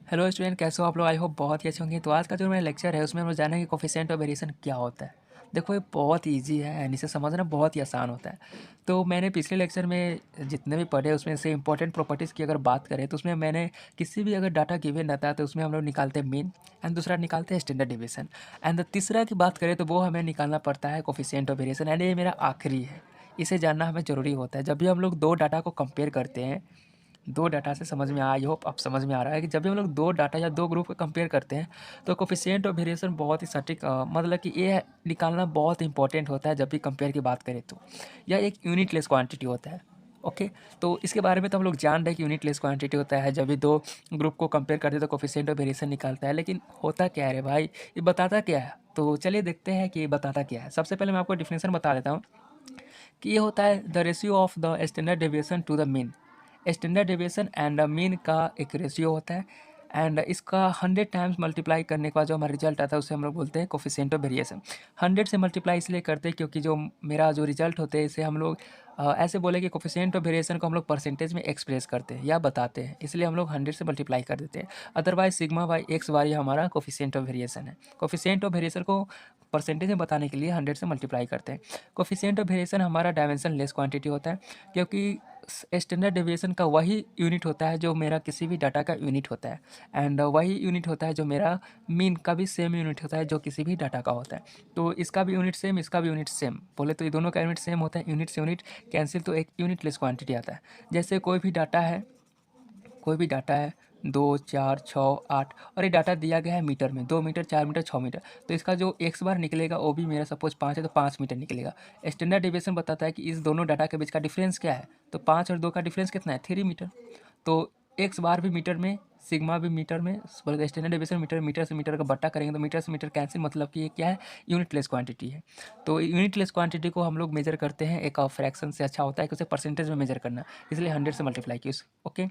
Hello student, कैसे हो आप लोग? आई होप बहुत ही अच्छे होंगे। तो आज का जो मेरा लेक्चर है उसमें हम लोग जानेंगे कोफिशिएंट ऑफ वेरिएशन क्या होता है। देखो, ये बहुत इजी है एंड इसे समझना बहुत ही आसान होता है। तो मैंने पिछले लेक्चर में जितने भी पढ़े उसमें से इंपॉर्टेंट प्रॉपर्टीज़ की अगर बात करें तो उसमें मैंने किसी भी अगर डाटा गिवन रहता है तो उसमें हम लोग निकालते हैं मीन एंड दूसरा निकालते हैं स्टैंडर्ड डिविएशन एंड तीसरा की बात करें तो वो हमें निकालना पड़ता है कोफिशिएंट ऑफ वेरिएशन एंड ये मेरा आखिरी है। इसे जानना हमें ज़रूरी होता है जब भी हम लोग दो डाटा को कंपेयर करते हैं। दो डाटा से समझ में आया, आई होप अब समझ में आ रहा है कि जब भी हम लोग दो डाटा या दो ग्रुप को कंपेयर करते हैं तो कोफिशिएंट ऑफ वेरिएशन बहुत ही सटीक मतलब कि ये निकालना बहुत इंपॉर्टेंट होता है जब भी कंपेयर की बात करें तो। यह एक यूनिट लेस क्वांटिटी होता है। ओके, तो इसके बारे में तो हम लोग जान रहे हैं कि यूनिट लेस क्वांटिटी होता है। जब भी दो ग्रुप को कंपेयर करते हैं तो कोफिशिएंट ऑफ वेरिएशन निकालता है, लेकिन होता क्या है रे भाई, ये बताता क्या है? तो चलिए देखते हैं कि ये बताता क्या है। सबसे पहले मैं आपको डिफिनेशन बता देता हूँ कि ये होता है the ratio of the standard deviation to the mean. Standard deviation and mean का एक रेशियो होता है एंड इसका 100 टाइम्स मल्टीप्लाई करने का जो हमारा रिजल्ट आता है उसे हम लोग बोलते हैं कोफिशिएंट ऑफ वेरिएशन। 100 से मल्टीप्लाई इसलिए करते हैं क्योंकि जो मेरा जो रिजल्ट होते हैं इसे हम लोग ऐसे बोले कि कोफिशिएंट ऑफ वेरिएशन को हम लोग परसेंटेज में एक्सप्रेस करते हैं या बताते हैं, इसलिए हम लोग 100 से मल्टीप्लाई कर देते हैं। अदरवाइज सिग्मा बाई एक्स बार ये हमारा कोफिशिएंट ऑफ वेरिएशन है। कोफिशिएंट ऑफ वेरिएशन को परसेंटेज में बताने के लिए 100 से मल्टीप्लाई करते हैं। कोफिशिएंट ऑफ वेरिएशन हमारा डायमेंशन लेस क्वांटिटी होता है क्योंकि स्टैंडर्ड डेविएशन का वही यूनिट होता है जो मेरा किसी भी डाटा का यूनिट होता है एंड वही यूनिट होता है जो मेरा मीन का भी सेम यूनिट होता है जो किसी भी डाटा का होता है। तो इसका भी यूनिट सेम, इसका भी यूनिट सेम, बोले तो ये दोनों का यूनिट सेम होता है। यूनिट से यूनिट कैंसिल तो एक यूनिट लेस क्वांटिटी आता है। जैसे कोई भी डाटा है 2 4 6 8 और ये डाटा दिया गया है मीटर में, 2 मीटर 4 मीटर 6 मीटर। तो इसका जो एक्स बार निकलेगा वो भी मेरा सपोज 5 है तो 5 मीटर निकलेगा। स्टैंडर्ड डेविएशन बताता है कि इस दोनों डाटा के बीच का डिफरेंस क्या है, तो 5 और 2 का डिफरेंस कितना है, 3 मीटर। तो एक्स बार भी मीटर में, सिग्मा भी मीटर में, बल्कि स्टैंडर्ड डेविएशन मीटर, मीटर से मीटर का बट्टा करेंगे तो मीटर से मीटर कैंसिल, मतलब कि ये क्या है, यूनिट लेस क्वांटिटी है। तो यूनिट लेस क्वांटिटी को हम लोग मेजर करते हैं एक फ्रैक्शन से। अच्छा होता है कि उसे परसेंटेज में मेजर करना, इसलिए 100 से मल्टीप्लाई की उस। ओके,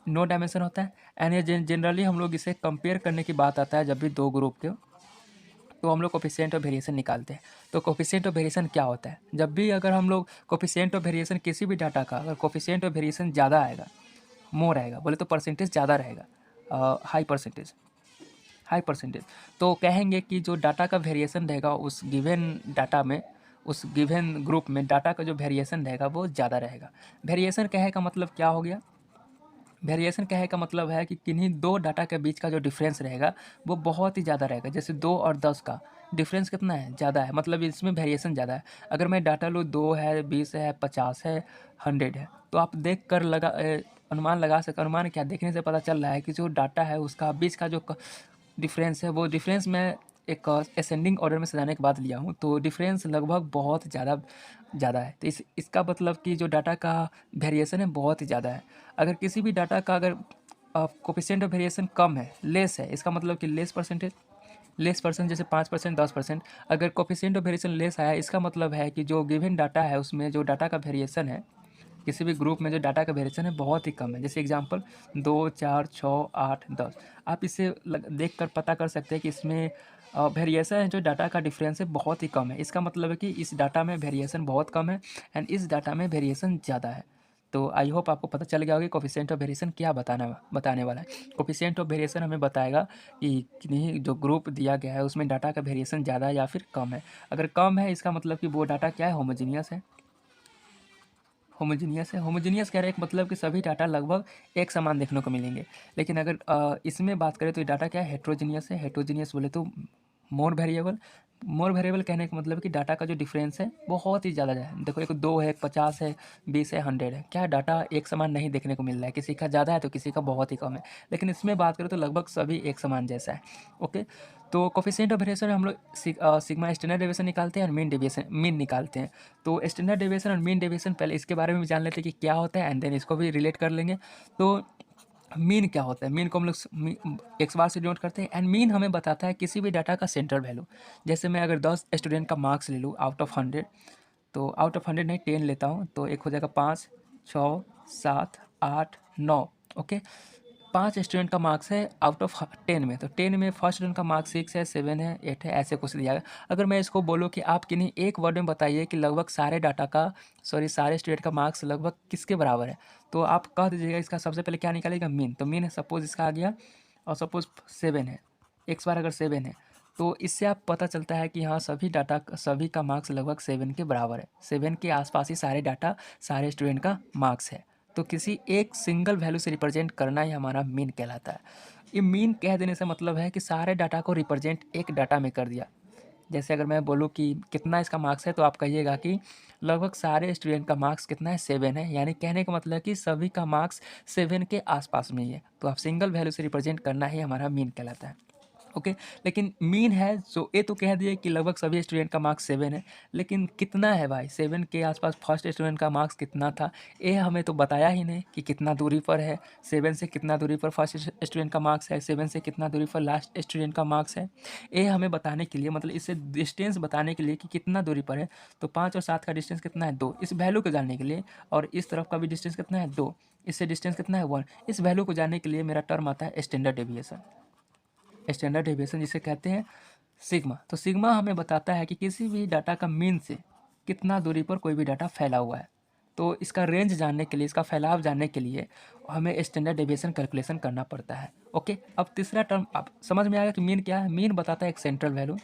नो डायमेंशन होता है एंड ये जनरली हम लोग इसे कंपेयर करने की बात आता है जब भी दो ग्रुप के, तो हम लोग कोफिशिएंट ऑफ वेरिएशन निकालते हैं। तो कोफिशिएंट ऑफ वेरिएशन क्या होता है? जब भी अगर हम लोग कोफिशिएंट ऑफ वेरिएशन किसी भी डाटा का अगर कोफिशिएंट ऑफ वेरिएशन ज़्यादा आएगा, मोर आएगा, बोले तो परसेंटेज ज़्यादा रहेगा, हाई परसेंटेज, तो कहेंगे कि जो डाटा का वेरिएशन रहेगा उस गिवन डाटा में, उस गिवन ग्रुप में डाटा का जो वेरिएशन रहेगा वो ज़्यादा रहेगा। वेरिएशन कहे का मतलब क्या हो गया? वेरिएशन कहने का मतलब है कि किन्हीं दो डाटा के बीच का जो डिफरेंस रहेगा वो बहुत ही ज़्यादा रहेगा। जैसे 2 और 10 का डिफरेंस कितना है, ज़्यादा है, मतलब इसमें वेरिएशन ज़्यादा है। अगर मैं डाटा लूँ 2 है, 20 है, 50 है, 100 है, तो आप देख कर अनुमान लगा सकते। अनुमान क्या, देखने से पता चल रहा है कि जो डाटा है उसका बीच का जो डिफरेंस है वो डिफरेंस मैं एक असेंडिंग ऑर्डर में सजाने के बाद लिया हूँ, तो डिफरेंस लगभग बहुत ज़्यादा ज़्यादा है। तो इसका मतलब कि जो डाटा का वेरिएशन है बहुत ही ज़्यादा है। अगर किसी भी डाटा का अगर कोफिशिएंट ऑफ वेरिएशन कम है, लेस है, इसका मतलब कि लेस परसेंट, जैसे 5%, 10%। अगर कोफिशिएंट ऑफ वेरिएशन लेस आया, इसका मतलब है कि जो गिवन डाटा है उसमें जो डाटा का वेरिएशन है, किसी भी ग्रुप में जो डाटा का वेरिएशन है बहुत ही कम है। जैसे एग्जांपल 2 4 6 8 10, आप इसे देख कर पता कर सकते हैं कि इसमें वेरिएशन है, जो डाटा का डिफरेंस है बहुत ही कम है। इसका मतलब है कि इस डाटा में वेरिएशन बहुत कम है एंड इस डाटा में वेरिएशन ज़्यादा है। तो आई होप आपको पता चल गया होगा कि कोफिशिएंट ऑफ वेरिएशन क्या बताने वाला है। कोफिशिएंट ऑफ वेरिएशन हमें बताएगा कि किन्हीं जो ग्रुप दिया गया है उसमें डाटा का वेरिएशन ज़्यादा है या फिर कम है। अगर कम है इसका मतलब कि वो डाटा क्या है, होमोजीनियस है। होमोजीनियस कह रहे हैं एक मतलब कि सभी डाटा लगभग एक समान देखने को मिलेंगे। लेकिन अगर इसमें बात करें तो ये डाटा क्या है, हेट्रोजीनियस है। हेट्रोजीनियस बोले तो मोर वेरिएबल। मोर वेरिएबल कहने का मतलब है कि डाटा का जो डिफरेंस है बहुत ही ज़्यादा है। देखो, एक 2 है, एक 50 है, 20 है, 100 है, क्या है, डाटा एक समान नहीं देखने को मिल रहा है, किसी का ज़्यादा है तो किसी का बहुत ही कम है। लेकिन इसमें बात करें तो लगभग सभी एक समान जैसा है। ओके, तो कोफिशिएंट ऑफ वेरिएशन हम लोग सिग्मा स्टैंडर्ड डेविएशन निकालते हैं और मीन निकालते हैं। तो स्टैंडर्ड डेविएशन और मीन डेविएशन, पहले इसके बारे में भी जान लेते हैं कि क्या होता है एंड देन इसको भी रिलेट कर लेंगे। तो मीन क्या होता है? मीन को हम लोग एक्स बार से डिनोट करते हैं एंड मीन हमें बताता है किसी भी डाटा का सेंट्रल वैल्यू। जैसे मैं अगर 10 स्टूडेंट का मार्क्स ले लूँ आउट ऑफ 100, तो आउट ऑफ 100 नहीं, 10 लेता हूँ, तो एक हो जाएगा 5 6 7 8 9। ओके, 5 स्टूडेंट का मार्क्स है आउट ऑफ 10 में, तो 10 में फर्स्ट स्टूडेंट का मार्क्स 6 है, 7 है, 8 है, ऐसे कुछ दिया गया। अगर मैं इसको बोलूँ कि आप किन्हीं एक वर्ड में बताइए कि लगभग सारे स्टूडेंट का मार्क्स लगभग किसके बराबर है, तो आप कह दीजिएगा इसका सबसे पहले क्या निकालेगा, मीन। तो मीन सपोज इसका आ गया और सपोज 7 है, x बार अगर 7 है, तो इससे आप पता चलता है कि हाँ सभी का मार्क्स लगभग 7 के बराबर है। 7 के आसपास ही सारे डाटा सारे स्टूडेंट का मार्क्स है। तो किसी एक सिंगल वैल्यू से रिप्रेजेंट करना ही हमारा मीन कहलाता है। ये मीन कह देने से मतलब है कि सारे डाटा को रिप्रेजेंट एक डाटा में कर दिया। जैसे अगर मैं बोलूँ कि कितना इसका मार्क्स है, तो आप कहिएगा कि लगभग सारे स्टूडेंट का मार्क्स कितना है, 7 है। यानी कहने का मतलब है कि सभी का मार्क्स 7 के आसपास में ही है। तो आप सिंगल वैल्यू से रिप्रेजेंट करना ही हमारा मीन कहलाता है। ओके, लेकिन मीन है जो ये तो कह दिए कि लगभग सभी स्टूडेंट का मार्क्स 7 है, लेकिन कितना है भाई 7 के आसपास फर्स्ट स्टूडेंट का मार्क्स कितना था, ये हमें तो बताया ही नहीं कि कितना दूरी पर है। 7 से कितना दूरी पर फर्स्ट स्टूडेंट का मार्क्स है, 7 से कितना दूरी पर लास्ट स्टूडेंट का मार्क्स है। ये हमें बताने के लिए, मतलब इससे डिस्टेंस बताने के लिए कि कितना दूरी पर है, तो 5 और 7 का डिस्टेंस कितना है, 2, इस वैल्यू को जानने के लिए। और इस तरफ का भी डिस्टेंस कितना है, 2, इससे डिस्टेंस कितना है, 1। इस वैल्यू को जानने के लिए मेरा टर्म आता है स्टैंडर्ड डेविएशन। स्टैंडर्ड डेविएशन जिसे कहते हैं सिग्मा। तो सिग्मा हमें बताता है कि किसी भी डाटा का मीन से कितना दूरी पर कोई भी डाटा फैला हुआ है। तो इसका रेंज जानने के लिए, इसका फैलाव जानने के लिए हमें स्टैंडर्ड डेविएशन कैलकुलेशन करना पड़ता है। ओके, अब तीसरा टर्म आप समझ में आएगा कि मीन क्या है। मीन बताता है एक सेंट्रल वैल्यू।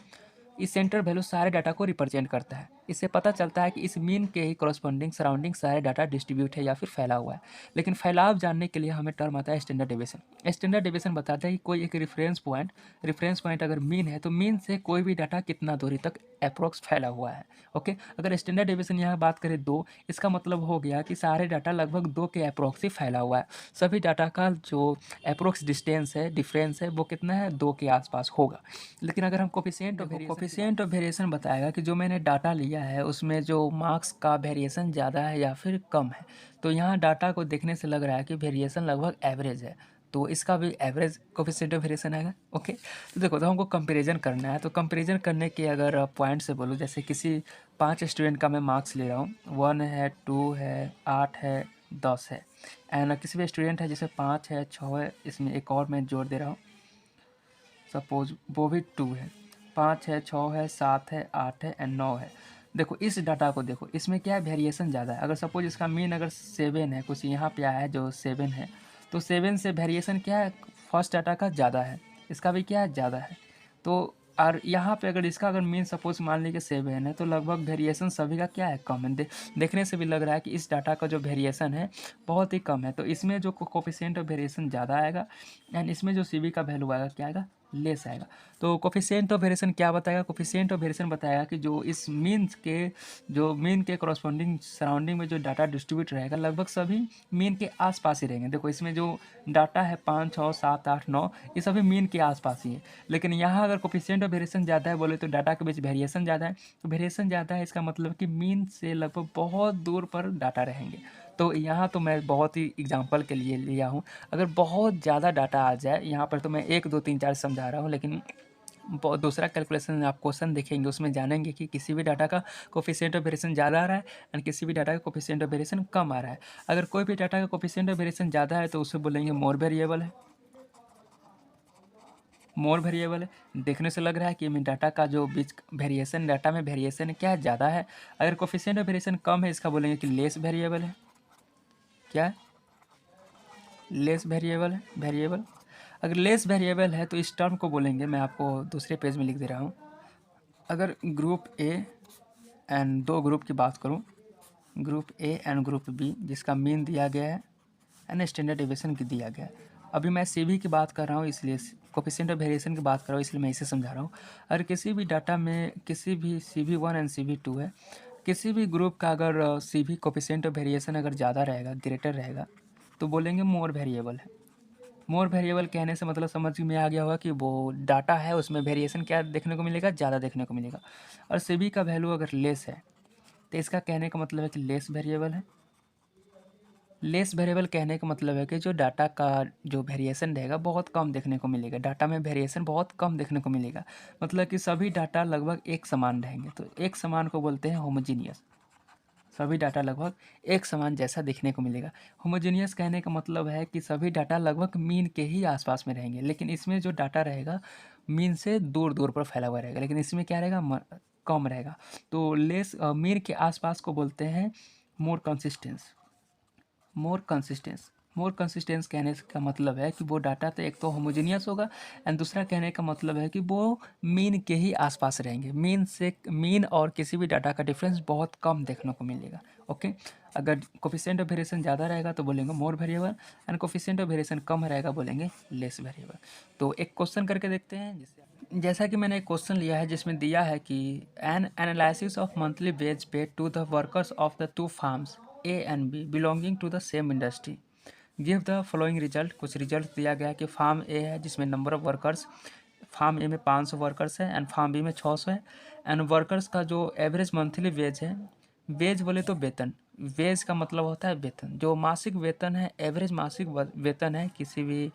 इस सेंट्रल वैल्यू सारे डाटा को रिप्रेजेंट करता है। इससे पता चलता है कि इस मीन के ही करस्पॉन्डिंग सराउंडिंग सारे डाटा डिस्ट्रीब्यूट है या फिर फैला हुआ है। लेकिन फैलाव जानने के लिए हमें टर्म आता है स्टैंडर्ड डेविएशन। स्टैंडर्ड डेविएशन बताता है कि कोई एक रेफरेंस पॉइंट अगर मीन है, तो मीन से कोई भी डाटा कितना दूरी तक अप्रोक्स फैला हुआ है। ओके, अगर स्टैंडर्ड डेविएशन यहाँ बात करें 2, इसका मतलब हो गया कि सारे डाटा लगभग 2 के अप्रोक्स ही फैला हुआ है। सभी डाटा का जो अप्रोक्स डिस्टेंस है, डिफरेंस है, वो कितना है, 2 के आसपास होगा। लेकिन अगर हम कोफिशिएंट ऑफ वेरिएशन बताएगा कि जो मैंने डाटा लिया है उसमें जो मार्क्स का वेरिएशन ज़्यादा है या फिर कम है। तो यहाँ डाटा को देखने से लग रहा है कि वेरिएशन लगभग एवरेज है, तो इसका भी एवरेज कोफिशिएंट ऑफ वेरिएशन आएगा। ओके, तो देखो, तो हमको कंपैरिजन करना है। तो कंपैरिजन करने के अगर पॉइंट से बोलूँ, जैसे किसी 5 स्टूडेंट का मैं मार्क्स ले रहा हूँ, 1 है, 2 है, 8 है, 10 है, एंड किसी भी स्टूडेंट है जैसे 5 है, 6 है, इसमें एक और मैं जोड़ दे रहा हूँ, सपोज वो भी 2 है, 5 है, 6 है, 7 है, 8 है एंड 9 है। देखो इस डाटा को देखो, इसमें क्या है, वेरिएशन ज़्यादा है। अगर सपोज इसका मीन अगर 7 है, कुछ यहाँ पे आया है जो 7 है, तो 7 से वेरिएशन क्या है, फर्स्ट डाटा का ज़्यादा है, इसका भी क्या है, ज़्यादा है। तो और यहाँ पे अगर इसका अगर मीन सपोज मान लीजिए 7 है, तो लगभग वेरिएशन सभी का क्या है, कम है। देखने से भी लग रहा है कि इस डाटा का जो वेरिएशन है बहुत ही कम है। तो इसमें जो कोफिशिएंट ऑफ वेरिएशन ज़्यादा आएगा एंड इसमें जो सी का वैल्यू आएगा क्या आएगा, लेस आएगा। तो कोफिशिएंट ऑफ वेरिएशन क्या बताएगा, कोफिशिएंट ऑफ वेरिएशन बताएगा कि जो इस मीन के करस्पॉन्डिंग सराउंडिंग में जो डाटा डिस्ट्रीब्यूट रहेगा, लगभग सभी मीन के आसपास ही रहेंगे। देखो इसमें जो डाटा है 5, 6, 7, 8, 9, ये सभी मीन के आसपास ही है। लेकिन यहाँ अगर कोफिशिएंट ऑफ वेरिएशन ज़्यादा है बोले, तो डाटा के बीच वेरिएशन ज़्यादा है। तो वेरिएशन ज़्यादा है इसका मतलब कि मीन से लगभग बहुत दूर पर डाटा रहेंगे। तो यहाँ तो मैं बहुत ही एग्जांपल के लिए लिया हूँ। अगर बहुत ज़्यादा डाटा आ जाए, यहाँ पर तो मैं 1, 2, 3, 4 समझा रहा हूँ, लेकिन बहुत दूसरा कैलकुलेशन आप क्वेश्चन देखेंगे उसमें जानेंगे कि किसी भी डाटा का कोफिशिएंट ऑफ वेरिएशन ज़्यादा आ रहा है एंड किसी भी डाटा का कोफिशिएंट ऑफ वेरिएशन कम आ रहा है। अगर कोई भी डाटा का कोफिशिएंट ऑफ वेरिएशन ज़्यादा है, तो उसे बोलेंगे मोर वेरिएबल है। मोर वेरिएबल है, देखने से लग रहा है कि मैं डाटा का जो बीच वेरिएशन, डाटा में वेरिएशन क्या है, ज़्यादा है। अगर कोफिशिएंट ऑफ वेरिएशन कम है, इसका बोलेंगे कि लेस वेरिएबल है। क्या है, लेस वेरिएबल है, वेरिएबल। अगर लेस वेरिएबल है तो इस टर्म को बोलेंगे, मैं आपको दूसरे पेज में लिख दे रहा हूँ। अगर ग्रुप ए एंड 2 ग्रुप की बात करूँ, group A and group B, जिसका मीन दिया गया है एंड स्टैंडर्ड डेविएशन की दिया गया है। अभी मैं सीबी की बात कर रहा हूँ, इसलिए कोफिशिएंट ऑफ वेरिएशन की बात कर रहा हूँ, इसलिए मैं इसे समझा रहा हूँ। अगर किसी भी डाटा में किसी भी CV1 एंड CV2 है, किसी भी ग्रुप का अगर CV कोफिशिएंट ऑफ वेरिएशन अगर ज़्यादा रहेगा, ग्रेटर रहेगा, तो बोलेंगे मोर वेरिएबल है। मोर वेरिएबल कहने से मतलब समझ में आ गया होगा कि वो डाटा है उसमें वेरिएशन क्या देखने को मिलेगा, ज़्यादा देखने को मिलेगा। और सीबी का वैल्यू अगर लेस है, तो इसका कहने का मतलब है कि लेस वेरिएबल है। लेस वेरिएबल कहने का मतलब है कि जो डाटा का जो वेरिएशन रहेगा बहुत कम देखने को मिलेगा, डाटा में वेरिएशन बहुत कम देखने को मिलेगा। मतलब कि सभी डाटा लगभग एक समान रहेंगे। तो एक समान को बोलते हैं होमोजीनियस। सभी डाटा लगभग एक समान जैसा देखने को मिलेगा। होमोजीनियस कहने का मतलब है कि सभी डाटा लगभग मीन के ही आसपास में रहेंगे, लेकिन इसमें जो डाटा रहेगा मीन से दूर दूर पर फैला हुआ रहेगा, लेकिन इसमें क्या रहेगा, कम रहेगा। तो लेस मीन के आसपास को बोलते हैं मोर कंसिस्टेंस। मोर कंसिस्टेंस मोर कंसिस्टेंस कहने का मतलब है कि वो डाटा तो एक तो होमोजीनियस होगा, एंड दूसरा कहने का मतलब है कि वो मीन के ही आसपास रहेंगे। मीन और किसी भी डाटा का डिफरेंस बहुत कम देखने को मिलेगा। ओके, अगर कोफिशिएंट ऑफ वेरिएशन ज़्यादा रहेगा तो बोलेंगे more variable, and coefficient of variation कम रहेगा बोलेंगे लेस वेरिएबल। तो एक क्वेश्चन करके देखते हैं। जैसा कि मैंने एक क्वेश्चन लिया है जिसमें दिया है कि an analysis of monthly wage paid to the workers of the two firms A and B belonging to the same industry give the following result. कुछ रिजल्ट दिया गया है कि फार्म ए है जिसमें number of workers, firm A में 500 workers है and farm B में 600 है, एंड वर्कर्स का जो एवरेज मंथली वेज है, वेज बोले तो वेतन, वेज का मतलब होता है वेतन, जो मासिक वेतन है, एवरेज मासिक वेतन है किसी भी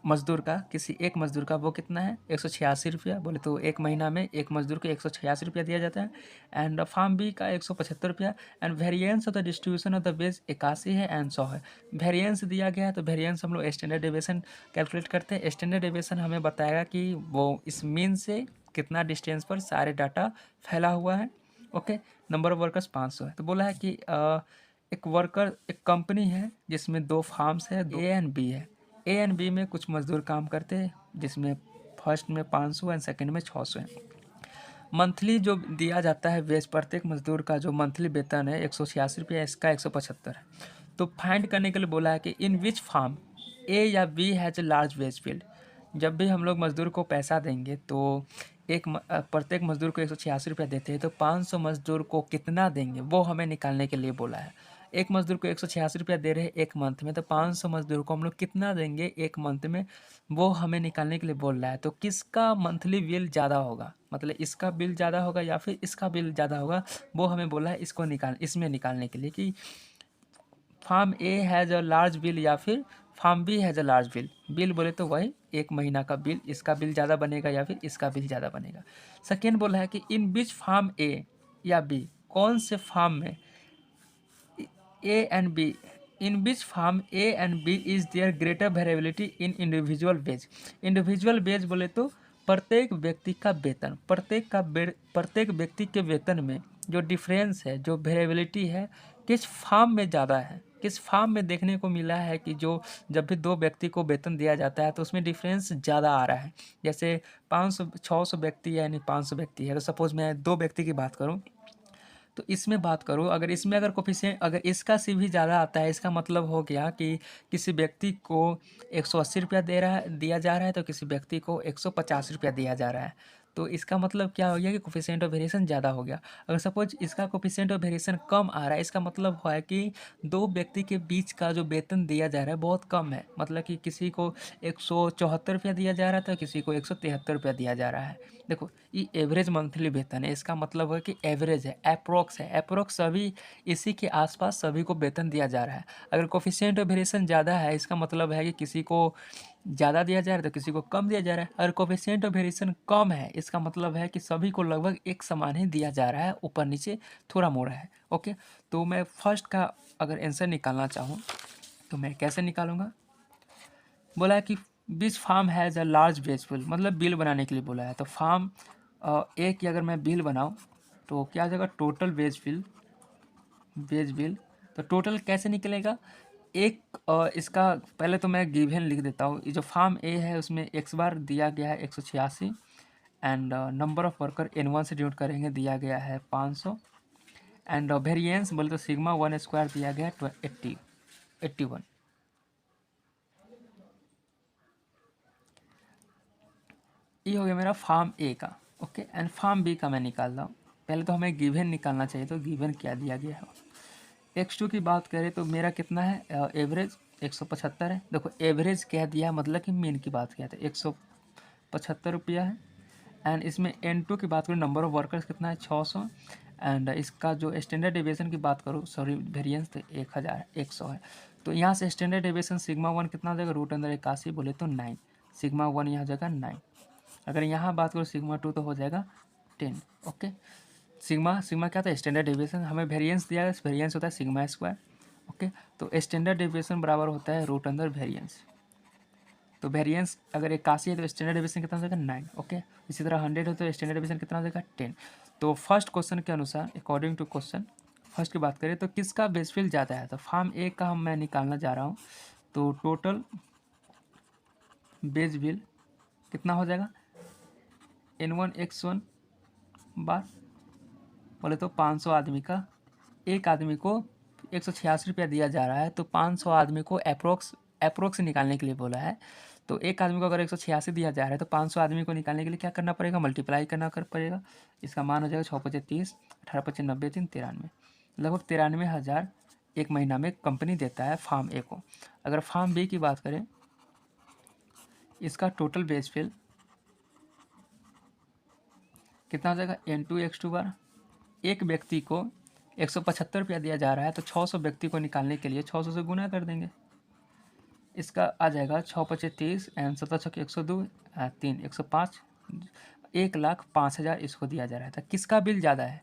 मजदूर का, किसी एक मजदूर का, वो कितना है 186 रुपया। बोले तो एक महीना में एक मजदूर को 186 रुपया दिया जाता है। एंड फार्म बी का 175 रुपया। And variance of the distribution of the ways 81 है एंड 100 है। वेरिएंस दिया गया है तो वेरिएंस हम लोग स्टैंडर्ड डेविएशन कैलकुलेट करते हैं। स्टैंडर्ड डेविएशन हमें बताएगा कि वो इस मीन से कितना डिस्टेंस पर सारे डाटा फैला हुआ है। ओके, नंबर ऑफ वर्कर्स 500 है। तो बोला है कि एक कंपनी है जिसमें दो फार्म्स है, ए एंड बी है। ए एंड बी में कुछ मजदूर काम करते हैं जिसमें फर्स्ट में 500 एंड सेकंड में 600 है। मंथली जो दिया जाता है वेज, प्रत्येक मजदूर का जो मंथली वेतन है 186 रुपया, इसका 175 है। तो फाइंड करने के लिए बोला है कि इन विच फार्म ए या B has a large wage field. जब भी हम लोग मजदूर को पैसा देंगे तो प्रत्येक मजदूर को 186 रुपया देते हैं, तो 500 मजदूर को कितना देंगे वो हमें निकालने के लिए बोला है। एक मजदूर को 186 रुपया दे रहे हैं एक मंथ में, तो 500 मजदूर को हम लोग कितना देंगे एक मंथ में, वो हमें निकालने के लिए बोल रहा है। तो किसका मंथली बिल ज़्यादा होगा, मतलब इसका बिल ज़्यादा होगा या फिर इसका बिल ज़्यादा होगा, वो हमें बोला है इसमें निकालने के लिए कि firm A has a large bill या फिर firm B has a large bill. Bill बोले तो वही एक महीना का बिल, इसका बिल ज़्यादा बनेगा या फिर इसका बिल ज़्यादा बनेगा। सेकेंड बोला है कि इन बिच फार्म ए या बी, कौन से फार्म में A and B, in which farm A and B is there greater variability in individual wage. Individual wage बोले तो प्रत्येक व्यक्ति का वेतन, प्रत्येक व्यक्ति के वेतन में जो डिफरेंस है, जो वेरिएबिलिटी है, किस फार्म में ज़्यादा है, किस फार्म में देखने को मिला है कि जो जब भी दो व्यक्ति को वेतन दिया जाता है तो उसमें डिफरेंस ज़्यादा आ रहा है। जैसे 500 600 व्यक्ति है यानी 500 व्यक्ति है, तो सपोज मैं दो व्यक्ति की बात करूँ, तो इसमें बात करूँ, अगर इसमें अगर कोफिशिएंट अगर इसका सी भी ज़्यादा आता है, इसका मतलब हो गया कि किसी व्यक्ति को 180 रुपया दिया जा रहा है, तो किसी व्यक्ति को 150 रुपया दिया जा रहा है। तो इसका मतलब क्या हो गया कि कोफिशिएंट ऑफ वेरिएशन ज़्यादा हो गया। अगर सपोज इसका कोफिशिएंट ऑफ वेरिएशन कम आ रहा है, इसका मतलब हुआ है कि दो व्यक्ति के बीच का जो वेतन दिया जा रहा है बहुत कम है, मतलब कि किसी को 174 रुपया दिया जा रहा था, किसी को 173 रुपया दिया जा रहा है। देखो, ये एवरेज मंथली वेतन है, इसका मतलब है कि एवरेज है, अप्रोक्स है, अप्रोक्स सभी इसी के आसपास सभी को वेतन दिया जा रहा है। अगर कोफिशिएंट ऑफ वेरिएशन ज़्यादा है, इसका मतलब है कि किसी को ज़्यादा दिया जा रहा है तो किसी को कम दिया जा रहा है। अगर कोफिशिएंट ऑफ वेरिएशन कम है, इसका मतलब है कि सभी को लगभग एक समान ही दिया जा रहा है, ऊपर नीचे थोड़ा मोड़ा है। ओके, तो मैं फर्स्ट का अगर आंसर निकालना चाहूँ तो मैं कैसे निकालूंगा। बोला है कि which farm has a large wage bill, मतलब बिल बनाने के लिए बोला है। तो फार्म ए की अगर मैं बिल बनाऊँ तो क्या आ जाएगा, टोटल वेज बिल। तो टोटल कैसे निकलेगा, इसका पहले तो मैं गिवन लिख देता हूँ। ये जो फार्म ए है उसमें एक्स बार दिया गया है 186, and number of worker N1 से डिनोट करेंगे, दिया गया है 500, एंड वेरिएंस बोले तो सिग्मा 1 स्क्वायर दिया गया है 81। ये हो गया मेरा फार्म ए का। ओके, एंड फार्म बी का मैं निकाल रहा हूँ। पहले तो हमें गिवन निकालना चाहिए, तो गिवन क्या दिया गया है। x2 की बात करें तो मेरा कितना है, एवरेज 175 है। देखो एवरेज क्या दिया है, मतलब कि मीन की बात किया था, 175 रुपया है। एंड इसमें N2 की बात करूँ, नंबर ऑफ वर्कर्स कितना है 600, एंड इसका जो स्टैंडर्ड डेविएशन की बात करूँ, सॉरी वेरिएंस, तो 1100 है। तो यहाँ से स्टैंडर्ड डेविएशन सिग्मा 1 कितना हो जाएगा, √81 बोले तो 9, सिग्मा 1 यहाँ हो जाएगा 9। अगर यहाँ बात करो सिग्मा 2 तो हो जाएगा 10। ओके, सिग्मा क्या था, स्टैंडर्ड डेविएशन। हमें वेरिएंस दिया है, वेरिएंस होता है सिग्मा स्क्वायर। ओके, तो स्टैंडर्ड डेविएशन बराबर होता है √वेरिएंस। तो वेरिएंस अगर 81 है तो स्टैंडर्ड डेविएशन कितना हो जाएगा 9। ओके, इसी तरह 100 है तो स्टैंडर्ड डेविएशन कितना हो जाएगा 10। तो फर्स्ट क्वेश्चन के अनुसार, अकॉर्डिंग टू क्वेश्चन, फर्स्ट की बात करें तो किसका बेस बिल ज़्यादा है, तो फार्म ए का मैं निकालना जा रहा हूँ। तो टोटल बेस बिल कितना हो जाएगा, N1X1 बार बोले तो 500 आदमी का, एक आदमी को 186 रुपया दिया जा रहा है, तो 500 आदमी को अप्रोक्स निकालने के लिए बोला है। तो एक आदमी को अगर 186 दिया जा रहा है तो 500 आदमी को निकालने के लिए क्या करना पड़ेगा, मल्टीप्लाई करना कर पड़ेगा। इसका मान हो जाएगा 6×5 = 30, 18×5 = 90, 3 93, लगभग 93,000 एक महीना में कंपनी देता है फार्म ए को। अगर फार्म बी की बात करें, इसका टोटल बेस पे कितना हो जाएगा, N2X2 बार, एक व्यक्ति को 175 रुपया दिया जा रहा है, तो 600 व्यक्ति को निकालने के लिए 600 से गुना कर देंगे। इसका आ जाएगा 6×5 = 30 एंड 7×6 = 102, 3 105, 1,05,000 इसको दिया जा रहा था। किसका बिल ज़्यादा है,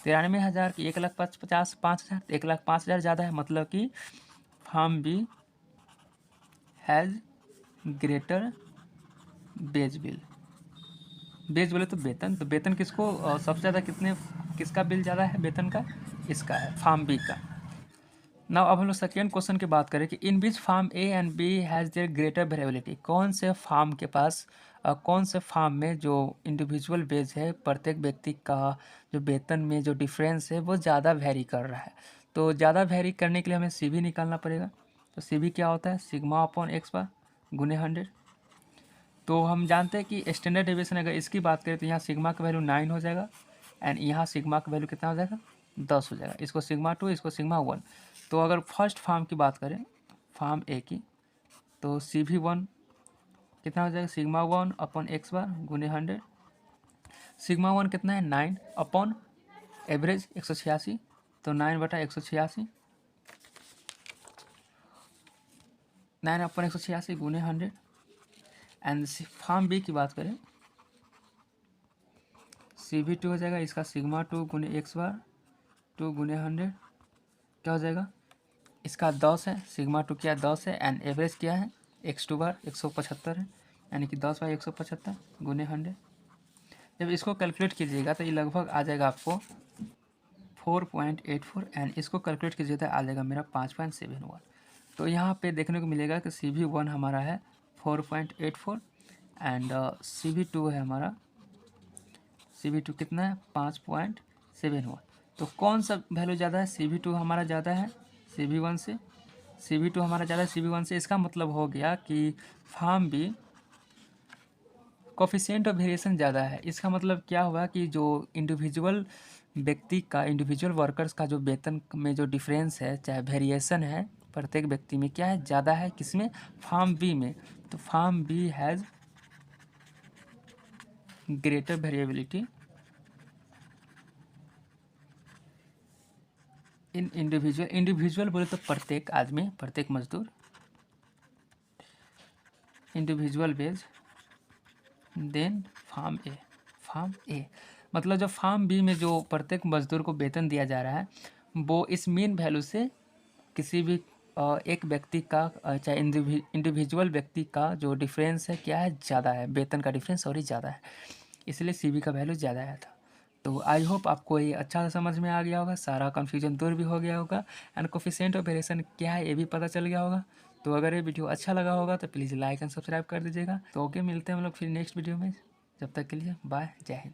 93,000 की 1,50,000, 1,05,000 ज़्यादा है, मतलब कि firm B has greater wage bill. Wage बोले तो वेतन, तो वेतन किसको सबसे ज़्यादा किसका बिल ज़्यादा है वेतन का, इसका है फार्म बी का। नाउ अब हम लोग सेकेंड क्वेश्चन की बात करें कि in which farm A and B has their greater variability, कौन से फार्म के पास कौन से फार्म में जो इंडिविजुअल वेज है, प्रत्येक व्यक्ति का जो वेतन में जो डिफरेंस है वो ज़्यादा वेरी कर रहा है। तो ज़्यादा वेरी करने के लिए हमें सी निकालना पड़ेगा। तो सी क्या होता है, σ/x गुने 100। तो हम जानते हैं कि स्टैंडर्ड डेविएशन अगर इसकी बात करें तो यहाँ सिग्मा का वैल्यू 9 हो जाएगा एंड यहाँ सिग्मा का वैल्यू कितना हो जाएगा, 10 हो जाएगा। इसको σ2, इसको σ1। तो अगर फर्स्ट फार्म की बात करें, फार्म ए की, तो CV1 कितना हो जाएगा, σ1/x गुने 100। σ1 कितना है, 9 अपॉन एवरेज 186, तो 9/186, 9/186 गुने 100। एंड फार्म बी की बात करें, CV2 हो जाएगा, इसका σ2 गुने x/2 गुने 100 क्या हो जाएगा, इसका 10 है, σ2 क्या 10 है एंड एवरेज क्या है, x2 बार 175 है, यानी कि 10/175 गुने 100। जब इसको कैलकुलेट कीजिएगा तो ये लगभग आ जाएगा आपको 4.84 एंड इसको कैलकुलेट कीजिए तो आ जाएगा मेरा 5.71। तो यहाँ पे देखने को मिलेगा कि CV1 हमारा है 4.84 एंड CV2 है हमारा, CV2 कितना है 5.71। तो कौन सा वैल्यू ज़्यादा है, CV2 हमारा ज़्यादा है CV1 से, CV2 हमारा ज़्यादा है CV1 से। इसका मतलब हो गया कि firm B coefficient of variation ज़्यादा है। इसका मतलब क्या हुआ कि जो इंडिविजुअल व्यक्ति का, इंडिविजुअल वर्कर्स का जो वेतन में जो डिफरेंस है, चाहे वेरिएशन है प्रत्येक व्यक्ति में, क्या है, ज़्यादा है किसमें, फार्म बी में। तो firm B has greater variability in individual बोले तो प्रत्येक आदमी, प्रत्येक मजदूर, individual wage then firm A मतलब जो फार्म बी में जो प्रत्येक मजदूर को वेतन दिया जा रहा है वो इस मीन वैल्यू से किसी भी एक व्यक्ति का चाहे इंडिविजुअल व्यक्ति का जो डिफरेंस है क्या है, ज़्यादा है, वेतन का डिफरेंस और ही ज़्यादा है, इसलिए CV का वैल्यू ज़्यादा आया था। तो आई होप आपको ये अच्छा से समझ में आ गया होगा, सारा कन्फ्यूजन दूर भी हो गया होगा एंड कोफिशिएंट ऑफ वेरिएशन क्या है ये भी पता चल गया होगा। तो अगर ये वीडियो अच्छा लगा होगा तो प्लीज़ लाइक एंड सब्सक्राइब कर दीजिएगा। तो ओके, मिलते हैं हम लोग फिर नेक्स्ट वीडियो में, जब तक के लिए बाय, जय हिंद।